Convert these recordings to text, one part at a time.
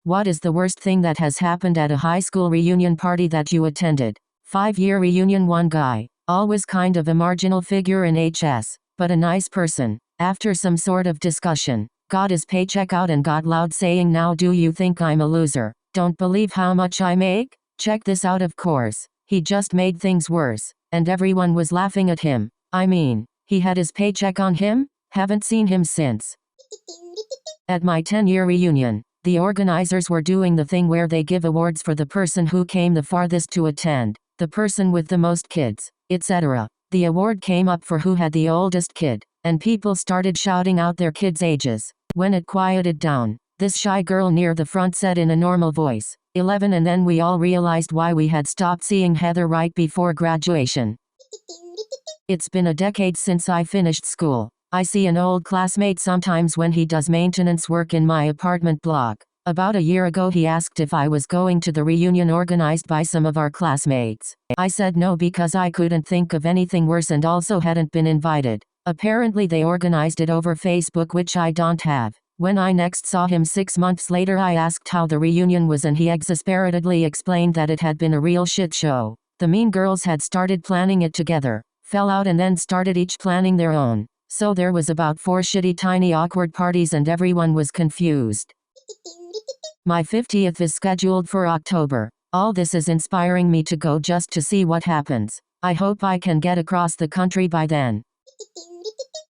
What is the worst thing that has happened at a high school reunion party that you attended? 5-year reunion. One guy, always kind of a marginal figure in HS, but a nice person, after some sort of discussion, got his paycheck out and got loud saying, "Now do you think I'm a loser? Don't believe how much I make? Check this out." Of course, he just made things worse, and everyone was laughing at him. I mean, he had his paycheck on him? Haven't seen him since. At my 10-year reunion, the organizers were doing the thing where they give awards for the person who came the farthest to attend, the person with the most kids, etc. The award came up for who had the oldest kid, and people started shouting out their kids' ages. When it quieted down, this shy girl near the front said in a normal voice, 11, and then we all realized why we had stopped seeing Heather right before graduation. It's been a decade since I finished school. I see an old classmate sometimes when he does maintenance work in my apartment block. About a year ago he asked if I was going to the reunion organized by some of our classmates. I said no because I couldn't think of anything worse and also hadn't been invited. Apparently they organized it over Facebook, which I don't have. When I next saw him 6 months later, I asked how the reunion was and he exasperatedly explained that it had been a real shit show. The mean girls had started planning it together, fell out and then started each planning their own. So there was about 4 shitty tiny awkward parties and everyone was confused. My 50th is scheduled for October. All this is inspiring me to go just to see what happens. I hope I can get across the country by then.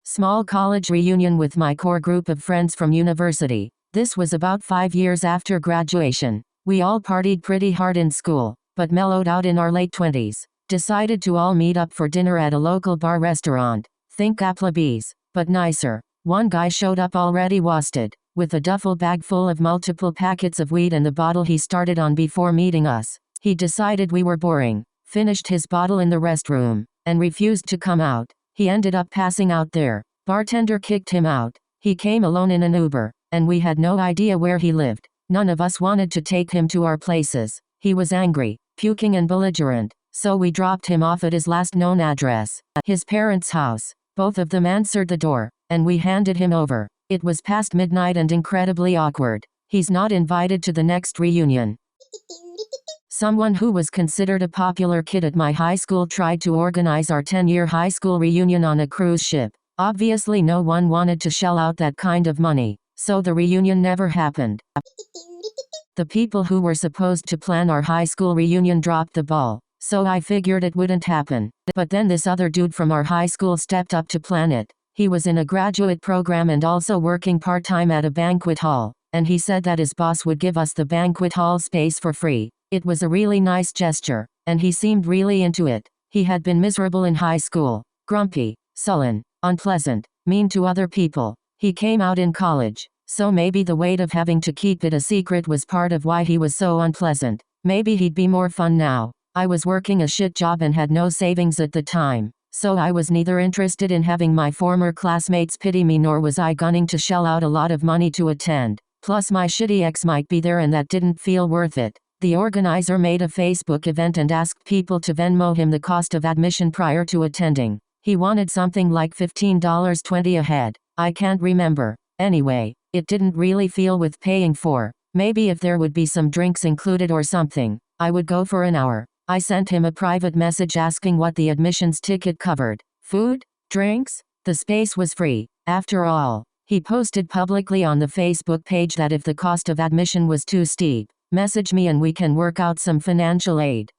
Small college reunion with my core group of friends from university. This was about 5 years after graduation. We all partied pretty hard in school, but mellowed out in our late 20s. Decided to all meet up for dinner at a local bar restaurant. Think Applebee's, but nicer. One guy showed up already wasted, with a duffel bag full of multiple packets of weed and the bottle he started on before meeting us. He decided we were boring, finished his bottle in the restroom, and refused to come out. He ended up passing out there. Bartender kicked him out. He came alone in an Uber, and we had no idea where he lived. None of us wanted to take him to our places. He was angry, puking and belligerent, so we dropped him off at his last known address, his parents' house. Both of them answered the door, and we handed him over. It was past midnight and incredibly awkward. He's not invited to the next reunion. Someone who was considered a popular kid at my high school tried to organize our 10-year high school reunion on a cruise ship. Obviously no one wanted to shell out that kind of money, so the reunion never happened. The people who were supposed to plan our high school reunion dropped the ball, so I figured it wouldn't happen. But then this other dude from our high school stepped up to plan it. He was in a graduate program and also working part-time at a banquet hall, and he said that his boss would give us the banquet hall space for free. It was a really nice gesture, and he seemed really into it. He had been miserable in high school, grumpy, sullen, unpleasant, mean to other people. He came out in college, so maybe the weight of having to keep it a secret was part of why he was so unpleasant. Maybe he'd be more fun now. I was working a shit job and had no savings at the time, so I was neither interested in having my former classmates pity me nor was I gunning to shell out a lot of money to attend. Plus my shitty ex might be there and that didn't feel worth it. The organizer made a Facebook event and asked people to Venmo him the cost of admission prior to attending. He wanted something like $15.20 a head. I can't remember. Anyway, it didn't really feel worth paying for. Maybe if there would be some drinks included or something, I would go for an hour. I sent him a private message asking what the admissions ticket covered. Food? Drinks? The space was free, after all. He posted publicly on the Facebook page that if the cost of admission was too steep, message me and we can work out some financial aid.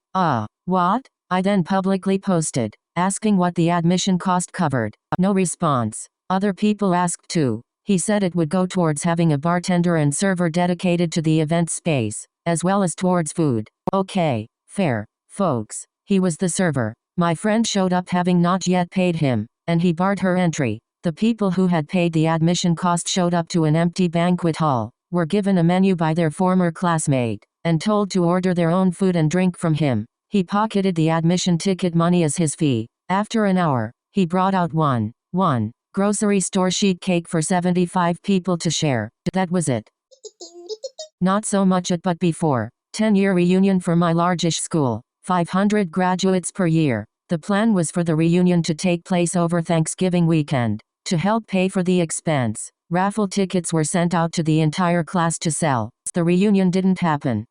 What? I then publicly posted, asking what the admission cost covered. No response. Other people asked too. He said it would go towards having a bartender and server dedicated to the event space, as well as towards food. Okay, fair. Folks, he was the server. My friend showed up having not yet paid him, and he barred her entry. The people who had paid the admission cost showed up to an empty banquet hall, were given a menu by their former classmate, and told to order their own food and drink from him. He pocketed the admission ticket money as his fee. After an hour, he brought out one grocery store sheet cake for 75 people to share. That was it. Not so much at but before. 10-year reunion for my largish school. 500 graduates per year. The plan was for the reunion to take place over Thanksgiving weekend. To help pay for the expense, Raffle tickets were sent out to the entire class to sell. The reunion didn't happen.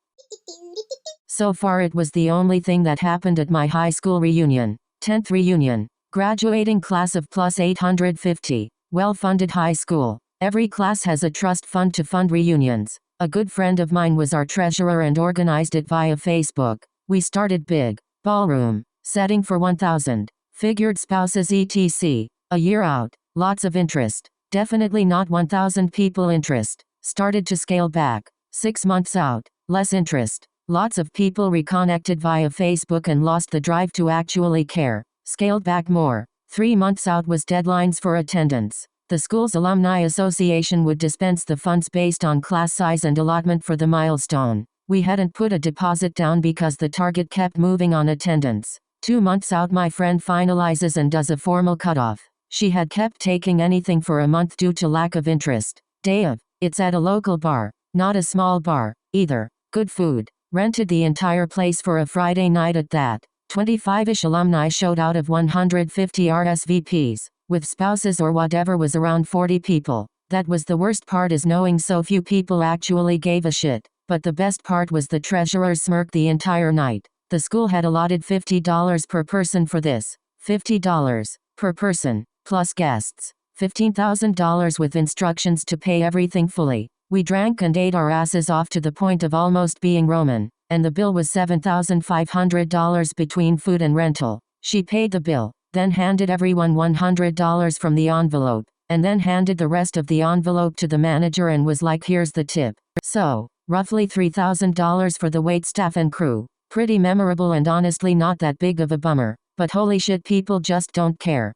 So far it was the only thing that happened at my high school reunion. 10th reunion. Graduating class of plus 850. Well-funded high school. Every class has a trust fund to fund reunions. A good friend of mine was our treasurer and organized it via Facebook. We started big. Ballroom. Setting for 1,000. Figured spouses etc. A year out. Lots of interest. Definitely not 1,000 people interest. Started to scale back. 6 months out. Less interest. Lots of people reconnected via Facebook and lost the drive to actually care. Scaled back more. 3 months out was deadlines for attendance. The school's alumni association would dispense the funds based on class size and allotment for the milestone. We hadn't put a deposit down because the target kept moving on attendance. 2 months out my friend finalizes and does a formal cutoff. She had kept taking anything for a month due to lack of interest. Day of. It's at a local bar. Not a small bar, either. Good food. Rented the entire place for a Friday night at that. 25-ish alumni showed out of 150 RSVPs. With spouses or whatever was around 40 people. That was the worst part, is knowing so few people actually gave a shit. But the best part was the treasurer's smirk the entire night. The school had allotted $50 per person for this. $50 per person, plus guests. $15,000 with instructions to pay everything fully. We drank and ate our asses off to the point of almost being Roman, and the bill was $7,500 between food and rental. She paid the bill, then handed everyone $100 from the envelope, and then handed the rest of the envelope to the manager and was like, here's the tip. So, roughly $3,000 for the waitstaff and crew. Pretty memorable and honestly not that big of a bummer, but holy shit, people just don't care.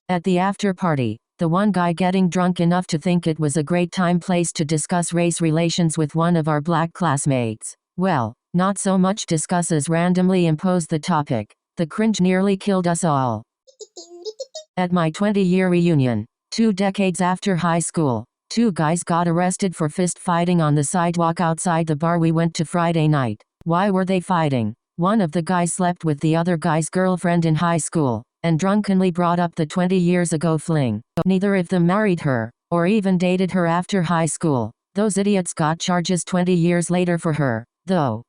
At the after party, the one guy getting drunk enough to think it was a great place to discuss race relations with one of our black classmates. Well, not so much discuss as randomly impose the topic. The cringe nearly killed us all. At my 20-year reunion, 2 decades after high school, 2 guys got arrested for fist fighting on the sidewalk outside the bar we went to Friday night. Why were they fighting? One of the guys slept with the other guy's girlfriend in high school, and drunkenly brought up the 20 years ago fling. Neither of them married her, or even dated her after high school. Those idiots got charges 20 years later for her, though.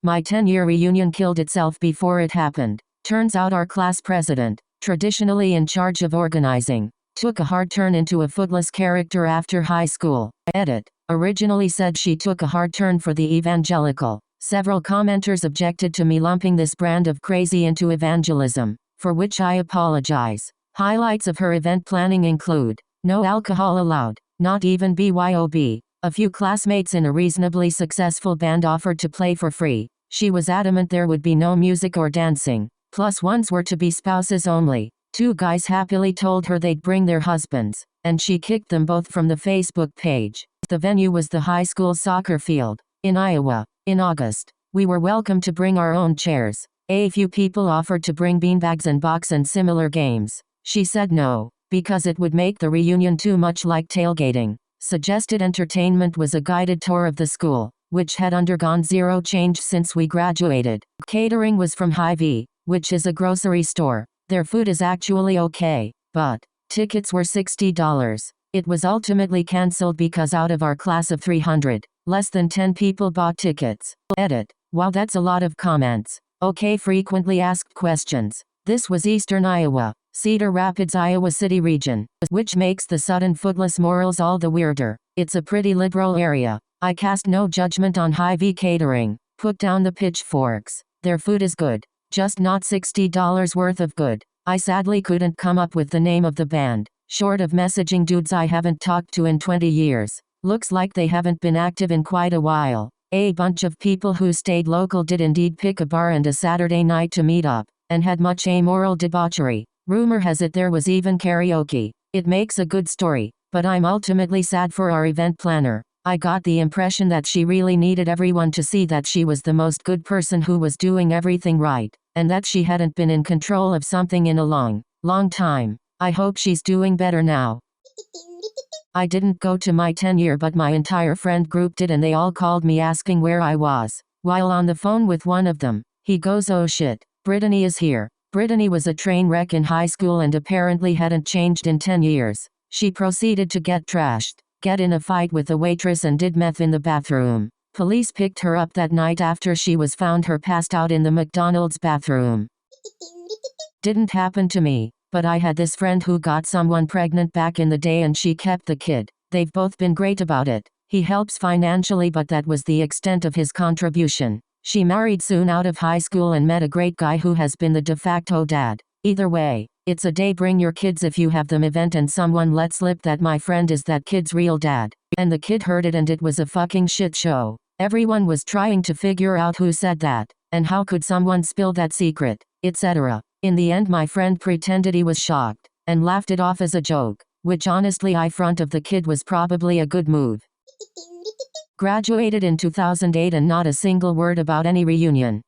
My 10-year reunion killed itself before it happened. Turns out our class president, traditionally in charge of organizing, took a hard turn into a footless character after high school. Edit. Originally said she took a hard turn for the evangelical. Several commenters objected to me lumping this brand of crazy into evangelism, for which I apologize. Highlights of her event planning include: no alcohol allowed, not even BYOB. A few classmates in a reasonably successful band offered to play for free. She was adamant there would be no music or dancing. Plus ones were to be spouses only. 2 guys happily told her they'd bring their husbands, and she kicked them both from the Facebook page. The venue was the high school soccer field in Iowa. In August, we were welcome to bring our own chairs. A few people offered to bring beanbags and box and similar games. She said no, because it would make the reunion too much like tailgating. Suggested entertainment was a guided tour of the school, which had undergone zero change since we graduated. Catering was from Hy-Vee, which is a grocery store. Their food is actually okay, but tickets were $60. It was ultimately cancelled because out of our class of 300, less than 10 people bought tickets. Edit. Wow, that's a lot of comments. Okay, frequently asked questions. This was Eastern Iowa, Cedar Rapids, Iowa City region, which makes the sudden footless morals all the weirder. It's a pretty liberal area. I cast no judgment on Hy-Vee catering. Put down the pitchforks. Their food is good, just not $60 worth of good. I sadly couldn't come up with the name of the band, short of messaging dudes I haven't talked to in 20 years. Looks like they haven't been active in quite a while. A bunch of people who stayed local did indeed pick a bar and a Saturday night to meet up, and had much amoral debauchery. Rumor has it there was even karaoke. It makes a good story, but I'm ultimately sad for our event planner. I got the impression that she really needed everyone to see that she was the most good person who was doing everything right, and that she hadn't been in control of something in a long time. I hope she's doing better now. I didn't go to my 10-year, but my entire friend group did, and they all called me asking where I was. While on the phone with one of them, he goes, "Oh shit, Brittany is here." Brittany was a train wreck in high school and apparently hadn't changed in 10 years. She proceeded to get trashed, get in a fight with the waitress and did meth in the bathroom. Police picked her up that night after she was found her passed out in the McDonald's bathroom. Didn't happen to me, but I had this friend who got someone pregnant back in the day and she kept the kid. They've both been great about it. He helps financially, but that was the extent of his contribution. She married soon out of high school and met a great guy who has been the de facto dad. Either way, it's a day bring your kids if you have them event and someone let slip that my friend is that kid's real dad. And the kid heard it and it was a fucking shit show. Everyone was trying to figure out who said that, and how could someone spill that secret, etc. In the end my friend pretended he was shocked, and laughed it off as a joke, which honestly I front of the kid was probably a good move. Graduated in 2008 and not a single word about any reunion.